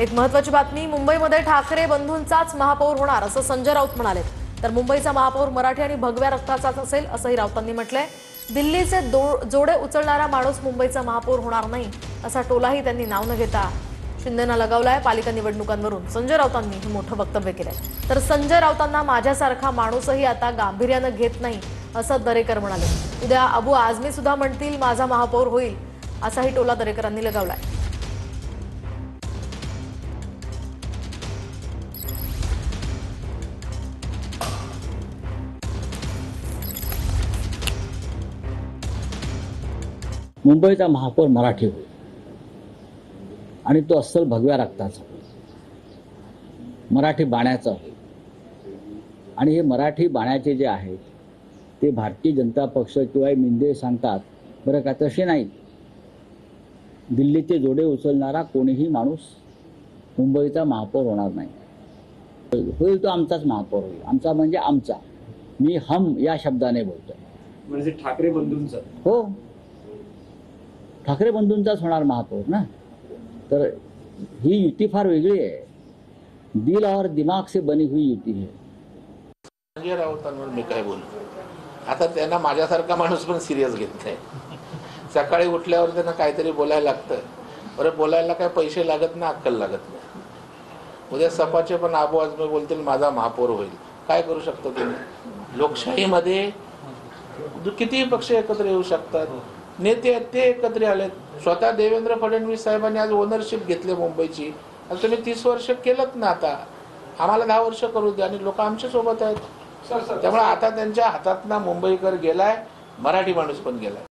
एक महत्त्वाची बातमी, मुंबईमध्ये ठाकरे बंधूंचाच महापौर होणार असं संजय राऊत म्हणाले। तर मुंबईचा महापौर मराठी आणि भगव्या रक्ताचाच असेल असंही राऊतांनी म्हटलंय। दिल्लीचे जोडे उचलणारा माणूस मुंबईचा महापौर होणार नाही असा टोलाही त्यांनी नाव न घेता शिंदेना लगावलाय। पालिका निवडणुकांवरून संजय राऊतांनी हे मोठं वक्तव्य केलंय। तर संजय राऊतांना माझ्यासारखा माणूसही आता गांभीर्याने घेत नाही असं दरेकर म्हणाले। उद्या अबू आझमी सुद्धा म्हणतील माझा महापौर होईल असाही टोला दरेकरांनी लगावलाय। मुंबईचा महापौर मराठी होईल आणि तो अस्सल भगव्या रक्ताचा मराठी बाण्याचा होईल। आणि हे मराठी बाण्याचे जे आहेत ते भारतीय जनता पक्ष किंवा मिंदे सांगतात बरं का, तसे नाही। दिल्लीचे जोडे उचलणारा कोणीही माणूस मुंबईचा महापौर होणार नाही। होईल तो आमचाच महापौर होईल। आमचा म्हणजे आमचा, मी हम या शब्दाने बोलतो। म्हणजे ठाकरे बंधूंचा? हो, ठाकरे बंधूंचाच होणार महापौर ना। तर ही युती फार वेगळी आहे, दिल और दिमाग से बनी हुई युती है। संजय राऊतांवर मी काय बोलू आता, त्यांना माझ्यासारखा माणूस पण सिरियस घेत नाही। सकाळी उठल्यावर त्यांना काहीतरी बोलायला लागतं। बरं, बोलायला काय पैसे लागत नाही, अक्कल लागत नाही। उद्या सपाचे पण अबू आझमी बोलतील माझा महापौर होईल, काय करू शकतो तुम्ही? लोकशाहीमध्ये कितीही पक्ष एकत्र येऊ शकतात, नेते आहेत ते एकत्र आलेत। स्वतः देवेंद्र फडणवीस साहेबांनी आज ओनरशिप घेतली मुंबईची। आज तुम्ही 30 वर्ष केलंत ना, आता आम्हाला 10 वर्ष करू द्या आणि लोक आमच्या सोबत आहेत। त्यामुळे आता त्यांच्या हातातनं मुंबईकर गेलाय, मराठी माणूस पण गेलाय।